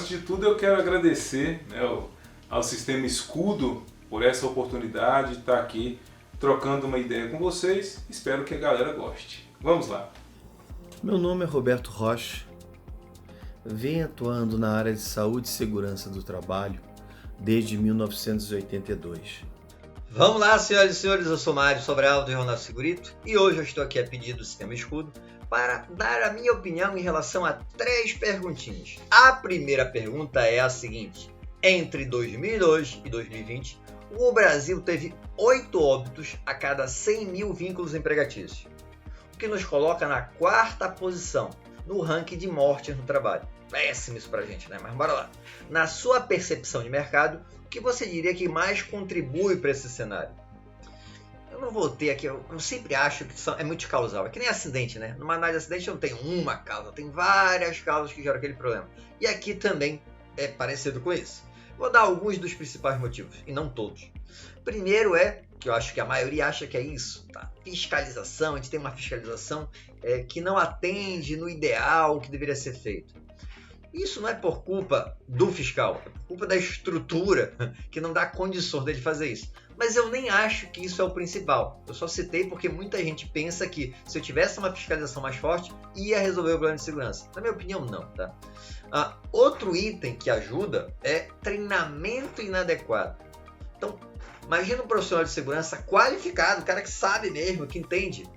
antes de tudo eu quero agradecer, né, ao Sistema Escudo por essa oportunidade de estar aqui trocando uma ideia com vocês. Espero que a galera goste. Vamos lá. Meu nome é Roberto Rocha. Venho atuando na área de saúde e segurança do trabalho desde 1982. Vamos lá, senhoras e senhores, eu sou Mário Sobral e Ronaldo Segurito e hoje eu estou aqui a pedido do Sistema Escudo para dar a minha opinião em relação a 3 perguntinhas. A primeira pergunta é a seguinte: entre 2002 e 2020, o Brasil teve 8 óbitos a cada 100 mil vínculos empregatícios, o que nos coloca na 4ª posição no ranking de mortes no trabalho. Péssimo isso pra gente, né? Mas bora lá. Na sua percepção de mercado, o que você diria que mais contribui para esse cenário? Eu não vou ter aqui, eu sempre acho que é multicausal. É que nem acidente, né? Numa análise de acidente não tem uma causa, tem várias causas que geram aquele problema. E aqui também é parecido com isso. Vou dar alguns dos principais motivos, e não todos. Primeiro é, que eu acho que a maioria acha que é isso, tá? Fiscalização, a gente tem uma fiscalização que não atende no ideal que deveria ser feito. Isso não é por culpa do fiscal, é por culpa da estrutura que não dá condições dele fazer isso. Mas eu nem acho que isso é o principal. Eu só citei porque muita gente pensa que se eu tivesse uma fiscalização mais forte, ia resolver o problema de segurança. Na minha opinião, não, tá? Outro item que ajuda é treinamento inadequado. Então, imagina um profissional de segurança qualificado, um cara que sabe mesmo, que entende.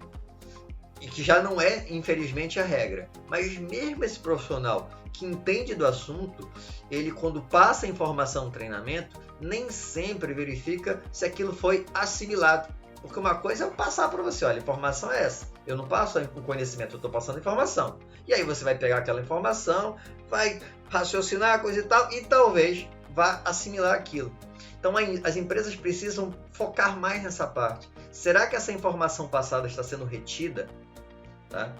E que já não é, infelizmente, a regra. Mas mesmo esse profissional que entende do assunto, ele quando passa a informação no treinamento, nem sempre verifica se aquilo foi assimilado. Porque uma coisa é eu passar para você, olha, a informação é essa. Eu não passo o conhecimento, eu estou passando informação. E aí você vai pegar aquela informação, vai raciocinar a coisa e tal, e talvez vá assimilar aquilo. Então as empresas precisam focar mais nessa parte. Será que essa informação passada está sendo retida? Tá?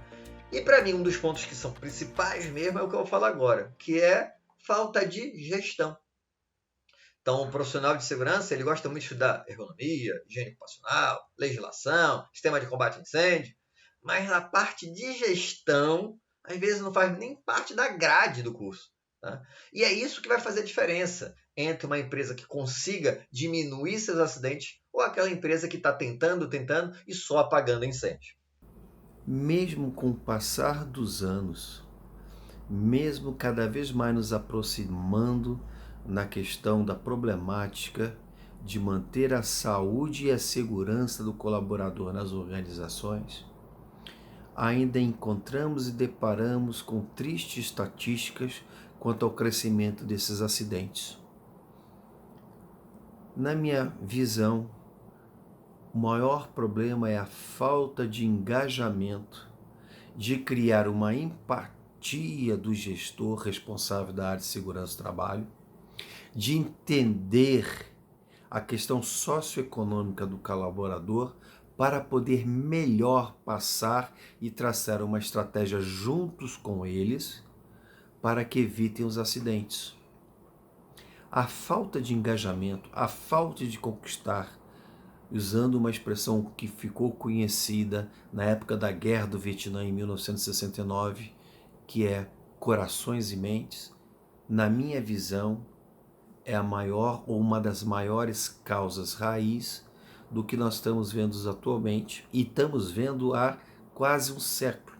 E para mim, um dos pontos que são principais mesmo é o que eu vou falar agora, que é falta de gestão. Então, o profissional de segurança, ele gosta muito de estudar ergonomia, higiene ocupacional, legislação, sistema de combate a incêndio, mas na parte de gestão, às vezes não faz nem parte da grade do curso. Tá? E é isso que vai fazer a diferença entre uma empresa que consiga diminuir seus acidentes ou aquela empresa que está tentando e só apagando incêndio. Mesmo com o passar dos anos, mesmo cada vez mais nos aproximando na questão da problemática de manter a saúde e a segurança do colaborador nas organizações, ainda encontramos e deparamos com tristes estatísticas quanto ao crescimento desses acidentes. Na minha visão, o maior problema é a falta de engajamento, de criar uma empatia do gestor responsável da área de segurança do trabalho, de entender a questão socioeconômica do colaborador para poder melhor passar e traçar uma estratégia juntos com eles para que evitem os acidentes. A falta de engajamento, a falta de conquistar, usando uma expressão que ficou conhecida na época da Guerra do Vietnã em 1969, que é corações e mentes, na minha visão, é a maior ou uma das maiores causas raiz do que nós estamos vendo atualmente e estamos vendo há quase um século,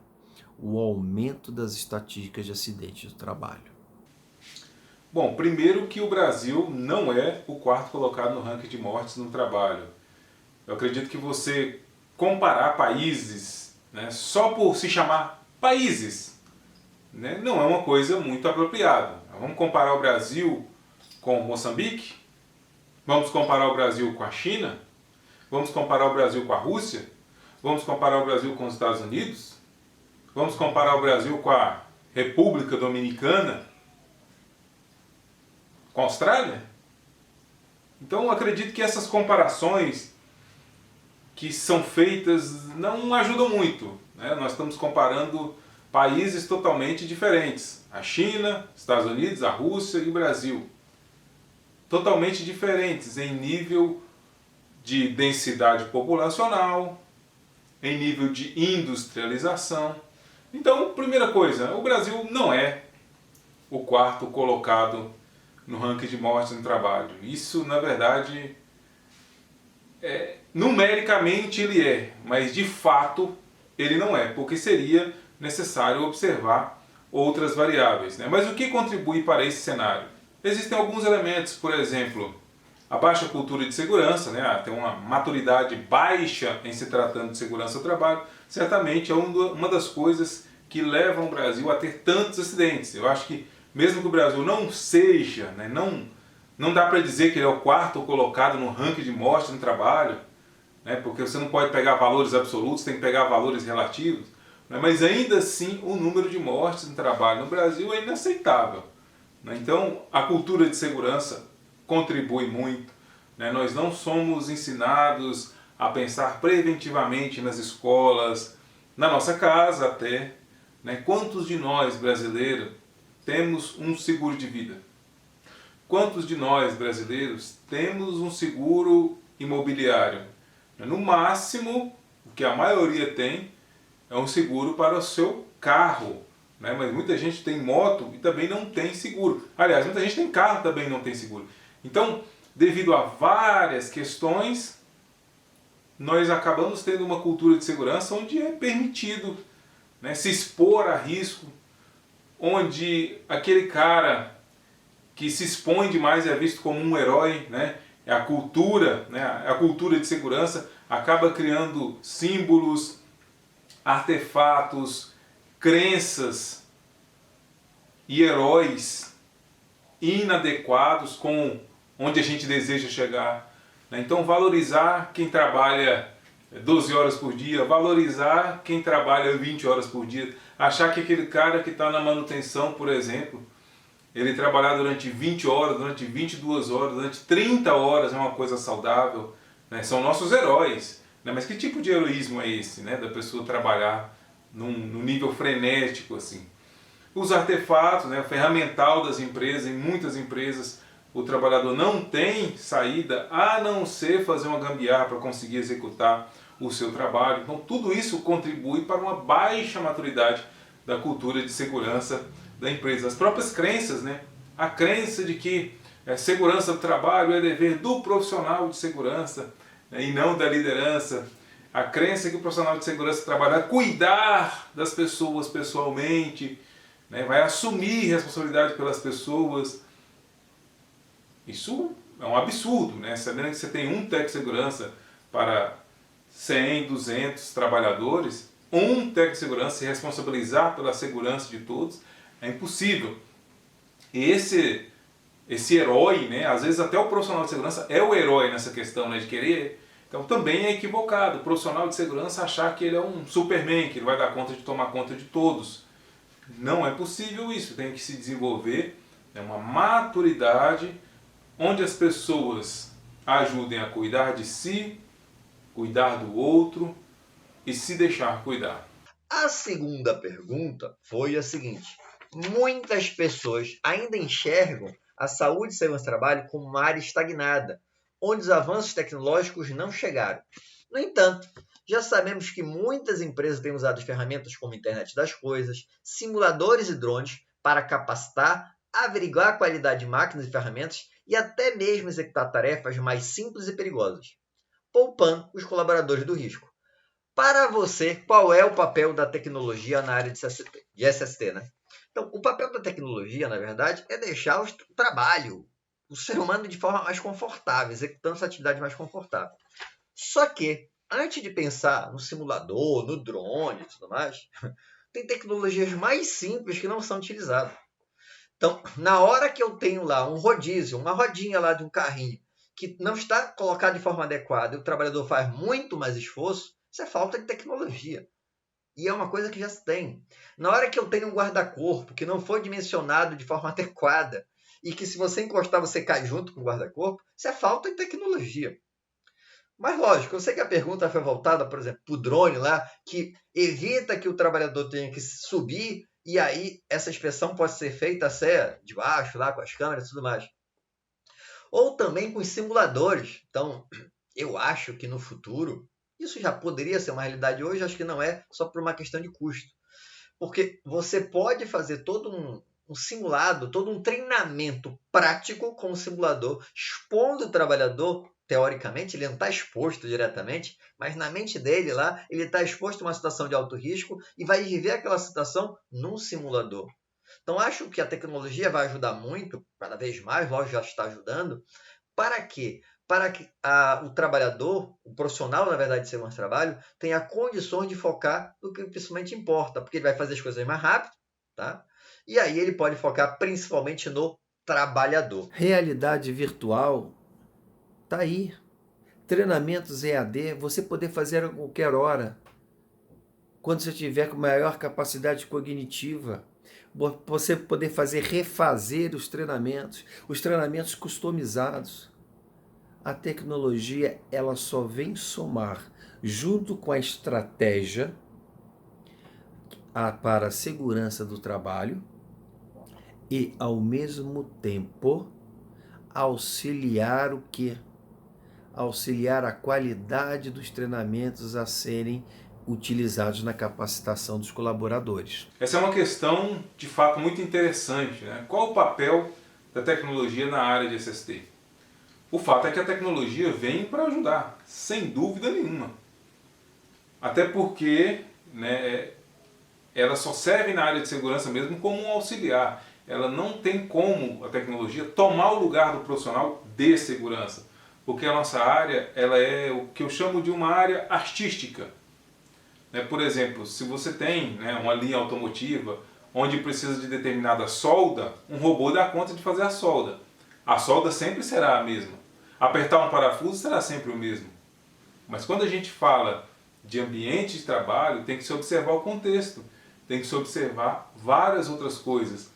o aumento das estatísticas de acidentes do trabalho. Bom, primeiro que o Brasil não é o 4º colocado no ranking de mortes no trabalho. Eu acredito que você comparar países, né, só por se chamar países, né, não é uma coisa muito apropriada. Vamos comparar o Brasil com Moçambique? Vamos comparar o Brasil com a China? Vamos comparar o Brasil com a Rússia? Vamos comparar o Brasil com os Estados Unidos? Vamos comparar o Brasil com a República Dominicana? Com a Austrália? Então eu acredito que essas comparações que são feitas não ajudam muito, né? Nós estamos comparando países totalmente diferentes. A China, Estados Unidos, a Rússia e o Brasil. Totalmente diferentes em nível de densidade populacional, em nível de industrialização. Então, primeira coisa, o Brasil não é o quarto colocado no ranking de mortes no trabalho. Isso, na verdade, numericamente ele é, mas de fato ele não é, porque seria necessário observar outras variáveis, né? Mas o que contribui para esse cenário? Existem alguns elementos, por exemplo, a baixa cultura de segurança, né? Tem uma maturidade baixa em se tratando de segurança do trabalho, certamente é uma das coisas que levam o Brasil a ter tantos acidentes. Eu acho que mesmo que o Brasil não seja, né, não dá para dizer que ele é o quarto colocado no ranking de morte no trabalho, né, porque você não pode pegar valores absolutos, tem que pegar valores relativos, né, mas ainda assim o número de mortes no trabalho no Brasil é inaceitável. Né, então a cultura de segurança contribui muito. Né, nós não somos ensinados a pensar preventivamente nas escolas, na nossa casa até. Né, quantos de nós brasileiros temos um seguro de vida? Quantos de nós brasileiros temos um seguro imobiliário? No máximo, o que a maioria tem é um seguro para o seu carro, né? Mas muita gente tem moto e também não tem seguro. Aliás, muita gente tem carro e também não tem seguro. Então, devido a várias questões, nós acabamos tendo uma cultura de segurança onde é permitido, né, se expor a risco, onde aquele cara que se expõe demais é visto como um herói, né? É a cultura, né? A cultura de segurança acaba criando símbolos, artefatos, crenças e heróis inadequados com onde a gente deseja chegar. Né? Então valorizar quem trabalha 12 horas por dia, valorizar quem trabalha 20 horas por dia, achar que aquele cara que está na manutenção, por exemplo, ele trabalhar durante 20 horas, durante 22 horas, durante 30 horas é uma coisa saudável, né? São nossos heróis. Né? Mas que tipo de heroísmo é esse, né? Da pessoa trabalhar num nível frenético assim? Os artefatos, né? O ferramental das empresas, em muitas empresas o trabalhador não tem saída a não ser fazer uma gambiarra para conseguir executar o seu trabalho. Então tudo isso contribui para uma baixa maturidade da cultura de segurança da empresa. As próprias crenças, né? A crença de que segurança do trabalho é dever do profissional de segurança, né? E não da liderança. A crença que o profissional de segurança trabalha cuidar das pessoas pessoalmente, né? Vai assumir responsabilidade pelas pessoas. Isso é um absurdo, né? Sabendo que você tem um técnico de segurança para 100, 200 trabalhadores, um técnico de segurança se responsabilizar pela segurança de todos, é impossível. E esse herói, né, às vezes até o profissional de segurança é o herói nessa questão, né, de querer. Então também é equivocado o profissional de segurança achar que ele é um Superman, que ele vai dar conta de tomar conta de todos. Não é possível isso, tem que se desenvolver uma maturidade onde as pessoas ajudem a cuidar de si, cuidar do outro e se deixar cuidar. A segunda pergunta foi a seguinte: muitas pessoas ainda enxergam a saúde e segurança do trabalho como uma área estagnada, onde os avanços tecnológicos não chegaram. No entanto, já sabemos que muitas empresas têm usado ferramentas como a internet das coisas, simuladores e drones para capacitar, averiguar a qualidade de máquinas e ferramentas e até mesmo executar tarefas mais simples e perigosas, poupando os colaboradores do risco. Para você, qual é o papel da tecnologia na área de SST, né? Então, o papel da tecnologia, na verdade, é deixar o trabalho, o ser humano de forma mais confortável, executando essa atividade mais confortável. Só que, antes de pensar no simulador, no drone e tudo mais, tem tecnologias mais simples que não são utilizadas. Então, na hora que eu tenho lá um rodízio, uma rodinha lá de um carrinho, que não está colocado de forma adequada e o trabalhador faz muito mais esforço, isso é falta de tecnologia. E é uma coisa que já se tem. Na hora que eu tenho um guarda-corpo que não foi dimensionado de forma adequada e que se você encostar você cai junto com o guarda-corpo, isso é falta de tecnologia. Mas lógico, eu sei que a pergunta foi voltada, por exemplo, para o drone lá, que evita que o trabalhador tenha que subir e aí essa inspeção pode ser feita até de baixo, lá com as câmeras e tudo mais. Ou também com os simuladores. Então, eu acho que no futuro, isso já poderia ser uma realidade hoje, acho que não é, só por uma questão de custo. Porque você pode fazer todo um um simulado, todo um treinamento prático com o simulador, expondo o trabalhador, teoricamente, ele não está exposto diretamente, mas na mente dele lá, ele está exposto a uma situação de alto risco e vai viver aquela situação num simulador. Então, acho que a tecnologia vai ajudar muito, cada vez mais, lógico, já está ajudando. Para quê? Para que o trabalhador, o profissional, na verdade, de segurança do trabalho, tenha condições de focar no que principalmente importa, porque ele vai fazer as coisas mais rápido, tá? E aí ele pode focar principalmente no trabalhador. Realidade virtual tá aí. Treinamentos EAD, você poder fazer a qualquer hora. Quando você tiver com maior capacidade cognitiva, você poder refazer os treinamentos customizados. A tecnologia, ela só vem somar, junto com a estratégia para a segurança do trabalho e, ao mesmo tempo, auxiliar o quê? Auxiliar a qualidade dos treinamentos a serem utilizados na capacitação dos colaboradores. Essa é uma questão, de fato, muito interessante, né? Qual o papel da tecnologia na área de SST? O fato é que a tecnologia vem para ajudar, sem dúvida nenhuma. Até porque, né, ela só serve na área de segurança mesmo como um auxiliar. Ela não tem como a tecnologia tomar o lugar do profissional de segurança. Porque a nossa área, ela é o que eu chamo de uma área artística. Por exemplo, se você tem, né, uma linha automotiva onde precisa de determinada solda, um robô dá conta de fazer a solda. A solda sempre será a mesma. Apertar um parafuso será sempre o mesmo. Mas quando a gente fala de ambiente de trabalho, tem que se observar o contexto, tem que se observar várias outras coisas.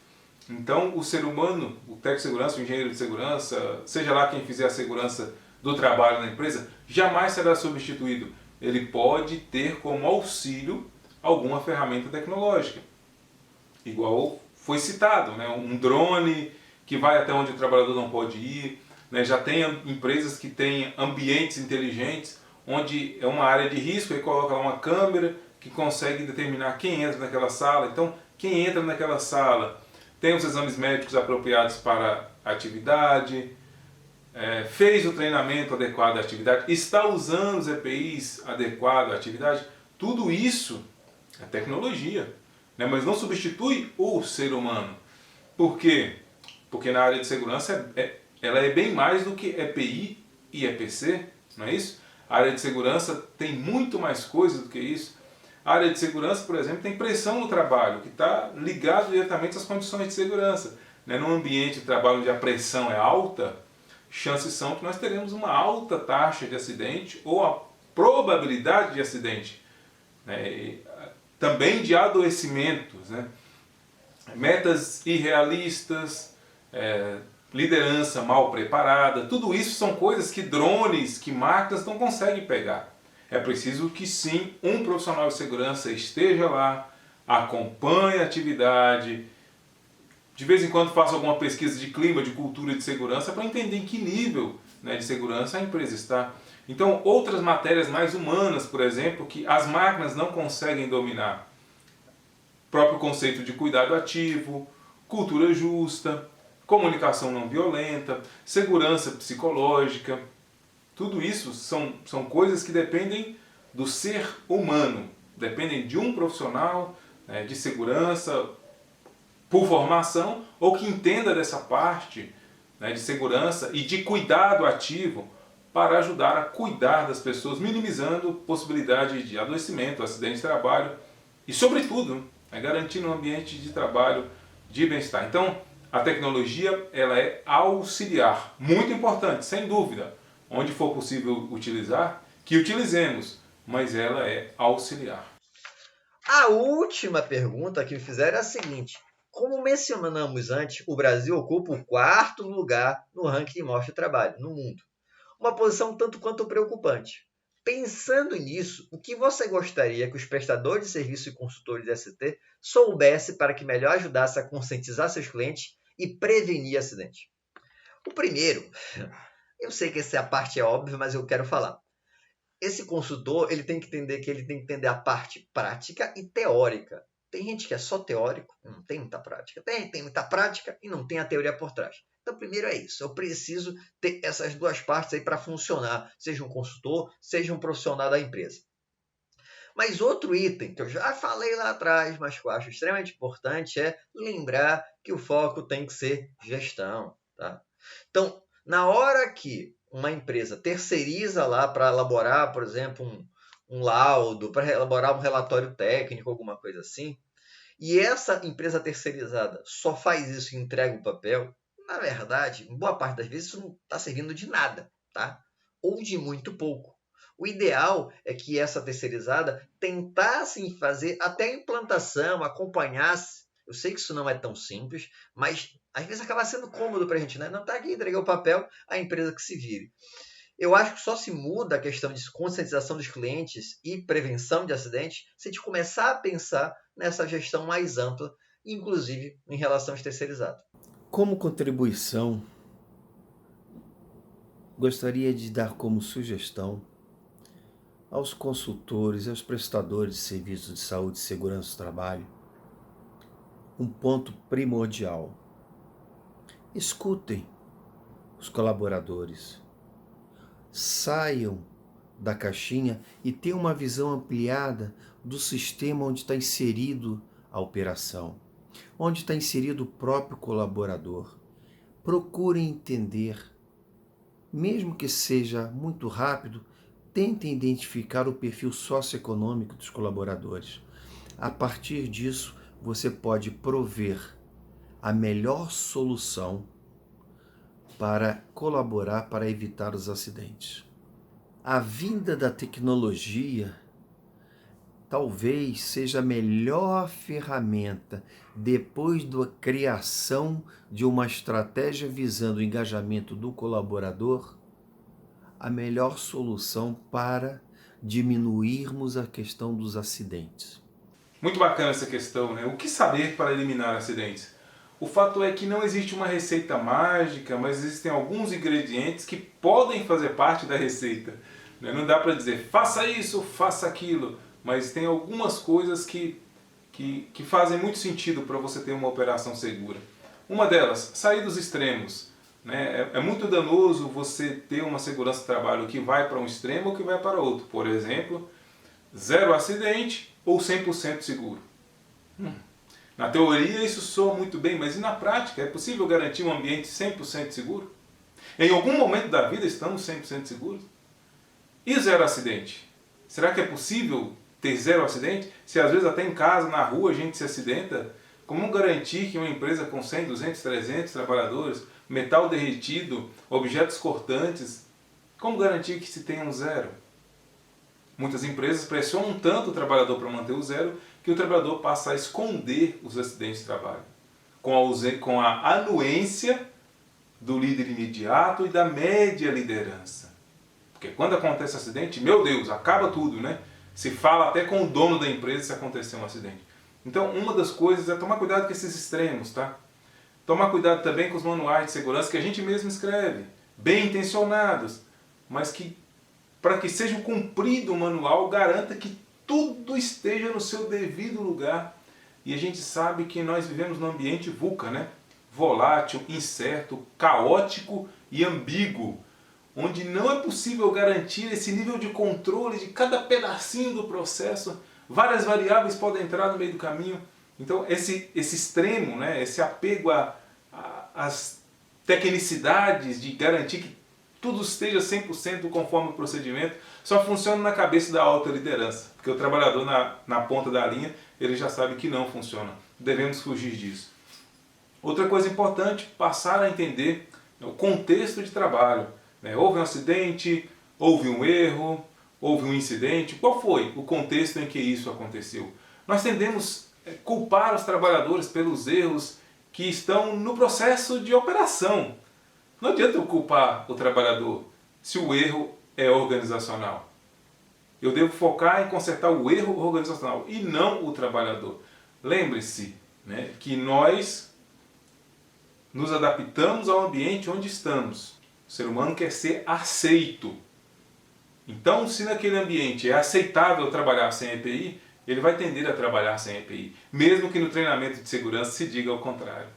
Então, o ser humano, o técnico de segurança, o engenheiro de segurança, seja lá quem fizer a segurança do trabalho na empresa, jamais será substituído. Ele pode ter como auxílio alguma ferramenta tecnológica. Igual foi citado, né? Um drone que vai até onde o trabalhador não pode ir. Né? Já tem empresas que têm ambientes inteligentes, onde é uma área de risco, e coloca lá uma câmera que consegue determinar quem entra naquela sala. Então, quem entra naquela sala tem os exames médicos apropriados para a atividade, fez o treinamento adequado à atividade, está usando os EPIs adequados à atividade. Tudo isso é tecnologia, né? Mas não substitui o ser humano. Por quê? Porque na área de segurança ela é bem mais do que EPI e EPC, não é isso? A área de segurança tem muito mais coisas do que isso. A área de segurança, por exemplo, tem pressão no trabalho, que está ligado diretamente às condições de segurança. Num ambiente de trabalho onde a pressão é alta, chances são que nós teremos uma alta taxa de acidente ou a probabilidade de acidente. Também de adoecimentos. Metas irrealistas, liderança mal preparada, tudo isso são coisas que drones, que máquinas não conseguem pegar. É preciso que sim, um profissional de segurança esteja lá, acompanhe a atividade, de vez em quando faça alguma pesquisa de clima, de cultura de segurança, para entender em que nível, né, de segurança a empresa está. Então, outras matérias mais humanas, por exemplo, que as máquinas não conseguem dominar. O próprio conceito de cuidado ativo, cultura justa, comunicação não violenta, segurança psicológica. Tudo isso são coisas que dependem do ser humano, dependem de um profissional, né, de segurança, por formação, ou que entenda dessa parte, né, de segurança e de cuidado ativo para ajudar a cuidar das pessoas, minimizando possibilidade de adoecimento, acidente de trabalho e, sobretudo, garantindo um ambiente de trabalho de bem-estar. Então, a tecnologia ela é auxiliar, muito importante, sem dúvida. Onde for possível utilizar, que utilizemos, mas ela é auxiliar. A última pergunta que me fizeram é a seguinte: como mencionamos antes, o Brasil ocupa o 4º lugar no ranking de morte de trabalho no mundo. Uma posição tanto quanto preocupante. Pensando nisso, o que você gostaria que os prestadores de serviço e consultores de ST soubessem para que melhor ajudasse a conscientizar seus clientes e prevenir acidentes? O primeiro, eu sei que essa parte é óbvia, mas eu quero falar. Esse consultor ele tem que entender a parte prática e teórica. Tem gente que é só teórico e não tem muita prática. Tem muita prática e não tem a teoria por trás. Então, primeiro é isso. Eu preciso ter essas duas partes aí para funcionar. Seja um consultor, seja um profissional da empresa. Mas outro item que eu já falei lá atrás, mas que eu acho extremamente importante é lembrar que o foco tem que ser gestão. Tá? Então, na hora que uma empresa terceiriza lá para elaborar, por exemplo, um laudo, para elaborar um relatório técnico, alguma coisa assim, e essa empresa terceirizada só faz isso e entrega o papel, na verdade, em boa parte das vezes isso não está servindo de nada, tá? Ou de muito pouco. O ideal é que essa terceirizada tentasse fazer até a implantação, acompanhasse. Eu sei que isso não é tão simples, mas às vezes acaba sendo cômodo para a gente, né? Não está aqui, entreguei o papel, a empresa que se vire. Eu acho que só se muda a questão de conscientização dos clientes e prevenção de acidentes se a gente começar a pensar nessa gestão mais ampla, inclusive em relação aos terceirizados. Como contribuição, gostaria de dar como sugestão aos consultores e aos prestadores de serviços de saúde e segurança do trabalho um ponto primordial. Escutem os colaboradores, saiam da caixinha e tenham uma visão ampliada do sistema onde está inserido a operação, onde está inserido o próprio colaborador. Procurem entender, mesmo que seja muito rápido, tentem identificar o perfil socioeconômico dos colaboradores. A partir disso, você pode prover a melhor solução para colaborar para evitar os acidentes. A vinda da tecnologia talvez seja a melhor ferramenta depois da criação de uma estratégia visando o engajamento do colaborador, a melhor solução para diminuirmos a questão dos acidentes. Muito bacana essa questão, né? O que saber para eliminar acidentes? O fato é que não existe uma receita mágica, mas existem alguns ingredientes que podem fazer parte da receita. Não dá para dizer, faça isso, faça aquilo, mas tem algumas coisas que fazem muito sentido para você ter uma operação segura. Uma delas, sair dos extremos. Né? É muito danoso você ter uma segurança do trabalho que vai para um extremo ou que vai para outro. Por exemplo, 0 acidente ou 100% seguro. Na teoria isso soa muito bem, mas e na prática? É possível garantir um ambiente 100% seguro? Em algum momento da vida estamos 100% seguros? E 0 acidente? Será que é possível ter 0 acidente? Se às vezes até em casa, na rua, a gente se acidenta, como garantir que uma empresa com 100, 200, 300 trabalhadores, metal derretido, objetos cortantes, como garantir que se tenha um 0? Muitas empresas pressionam tanto o trabalhador para manter o 0 que o trabalhador passa a esconder os acidentes de trabalho, com a anuência do líder imediato e da média liderança. Porque quando acontece acidente, meu Deus, acaba tudo, né? Se fala até com o dono da empresa se acontecer um acidente. Então, uma das coisas é tomar cuidado com esses extremos, tá? Tomar cuidado também com os manuais de segurança que a gente mesmo escreve, bem intencionados, mas que, para que seja cumprido o manual, garanta que tudo esteja no seu devido lugar. E a gente sabe que nós vivemos num ambiente VUCA, né? Volátil, incerto, caótico e ambíguo, onde não é possível garantir esse nível de controle de cada pedacinho do processo. Várias variáveis podem entrar no meio do caminho. Então esse extremo, né, esse apego às tecnicidades de garantir que tudo esteja 100% conforme o procedimento, só funciona na cabeça da alta liderança. Porque o trabalhador na ponta da linha, ele já sabe que não funciona. Devemos fugir disso. Outra coisa importante, passar a entender o contexto de trabalho. Houve um acidente, houve um erro, houve um incidente. Qual foi o contexto em que isso aconteceu? Nós tendemos a culpar os trabalhadores pelos erros que estão no processo de operação. Não adianta eu culpar o trabalhador se o erro é organizacional. Eu devo focar em consertar o erro organizacional e não o trabalhador. Lembre-se, né, que nós nos adaptamos ao ambiente onde estamos. O ser humano quer ser aceito. Então, se naquele ambiente é aceitável trabalhar sem EPI, ele vai tender a trabalhar sem EPI, mesmo que no treinamento de segurança se diga ao contrário.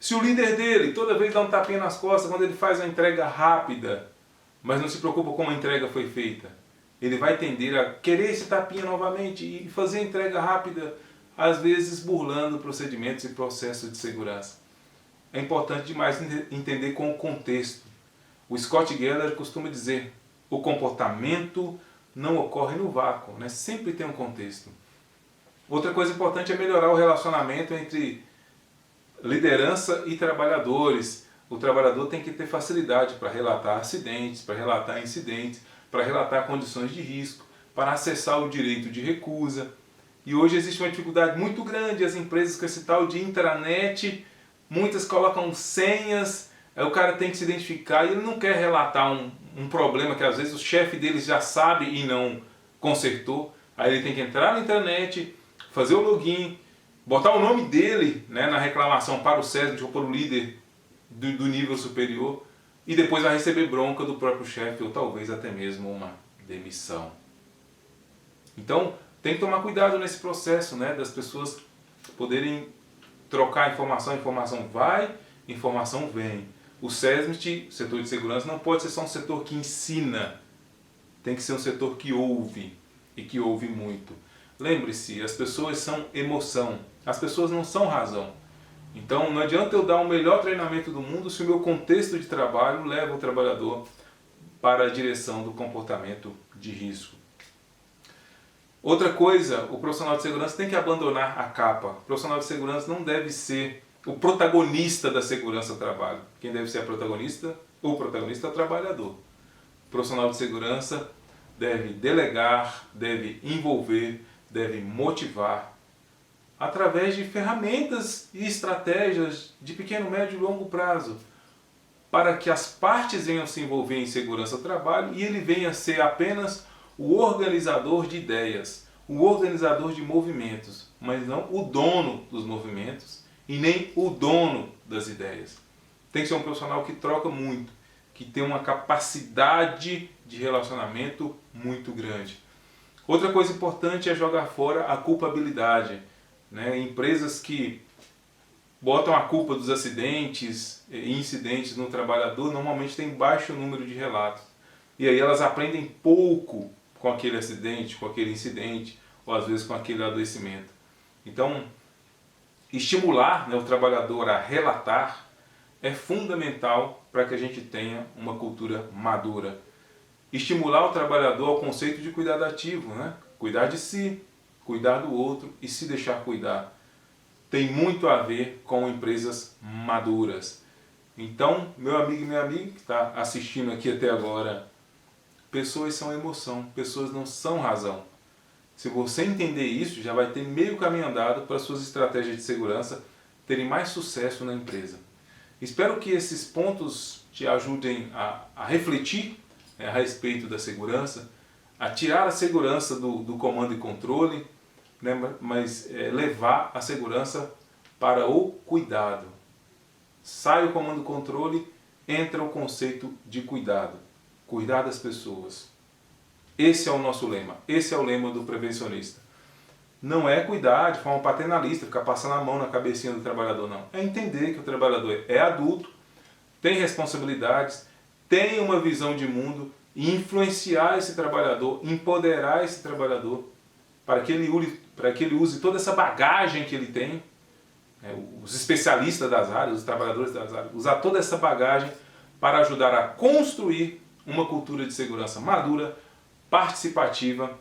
Se o líder dele toda vez dá um tapinha nas costas quando ele faz uma entrega rápida, mas não se preocupa como a entrega foi feita, ele vai tender a querer esse tapinha novamente e fazer a entrega rápida, às vezes burlando procedimentos e processos de segurança. É importante demais entender com o contexto. O Scott Geller costuma dizer: o comportamento não ocorre no vácuo, né? Sempre tem um contexto. Outra coisa importante é melhorar o relacionamento entre liderança e trabalhadores. O trabalhador tem que ter facilidade para relatar acidentes, para relatar incidentes, para relatar condições de risco, para acessar o direito de recusa. E hoje existe uma dificuldade muito grande, as empresas com esse tal de intranet, muitas colocam senhas, aí o cara tem que se identificar e ele não quer relatar um problema que às vezes o chefe dele já sabe e não consertou. Aí ele tem que entrar na intranet, fazer o login, botar o nome dele, né, na reclamação para o SESMIT ou para o líder do nível superior, e depois vai receber bronca do próprio chefe ou talvez até mesmo uma demissão. Então tem que tomar cuidado nesse processo, né, das pessoas poderem trocar informação, informação vai, informação vem. O SESMIT, setor de segurança, não pode ser só um setor que ensina, tem que ser um setor que ouve, e que ouve muito. Lembre-se, as pessoas são emoção, as pessoas não são razão. Então não adianta eu dar o melhor treinamento do mundo se o meu contexto de trabalho leva o trabalhador para a direção do comportamento de risco. Outra coisa, o profissional de segurança tem que abandonar a capa. O profissional de segurança não deve ser o protagonista da segurança do trabalho. Quem deve ser o protagonista é o trabalhador. O profissional de segurança deve delegar, deve envolver, deve motivar, através de ferramentas e estratégias de pequeno, médio e longo prazo, para que as partes venham se envolver em segurança do trabalho e ele venha ser apenas o organizador de ideias, o organizador de movimentos, mas não o dono dos movimentos e nem o dono das ideias. Tem que ser um profissional que troca muito, que tem uma capacidade de relacionamento muito grande. Outra coisa importante é jogar fora a culpabilidade. Né? Empresas que botam a culpa dos acidentes e incidentes no trabalhador normalmente têm baixo número de relatos. E aí elas aprendem pouco com aquele acidente, com aquele incidente, ou às vezes com aquele adoecimento. Então, estimular, né, o trabalhador a relatar é fundamental para que a gente tenha uma cultura madura. Estimular o trabalhador ao conceito de cuidado ativo, né? Cuidar de si, cuidar do outro e se deixar cuidar. Tem muito a ver com empresas maduras. Então, meu amigo e minha amiga que está assistindo aqui até agora, pessoas são emoção, pessoas não são razão. Se você entender isso, já vai ter meio caminho andado para suas estratégias de segurança terem mais sucesso na empresa. Espero que esses pontos te ajudem a refletir, né, a respeito da segurança, a tirar a segurança do comando e controle, né, mas levar a segurança para o cuidado. Sai o comando e controle, entra o conceito de cuidado. Cuidar das pessoas. Esse é o nosso lema. Esse é o lema do prevencionista. Não é cuidar de forma paternalista, ficar passando a mão na cabecinha do trabalhador, não. É entender que o trabalhador é adulto, tem responsabilidades, tem uma visão de mundo e influenciar esse trabalhador, empoderar esse trabalhador para que ele use toda essa bagagem que ele tem, né, os especialistas das áreas, os trabalhadores das áreas, usar toda essa bagagem para ajudar a construir uma cultura de segurança madura, participativa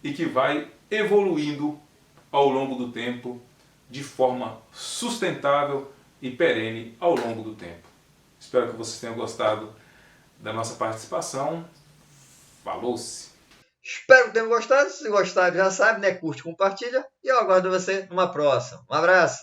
e que vai evoluindo ao longo do tempo de forma sustentável e perene ao longo do tempo. Espero que vocês tenham gostado da nossa participação. Falou-se! Espero que tenham gostado. Se gostaram, já sabe, né? Curte, compartilha. E eu aguardo você numa próxima. Um abraço!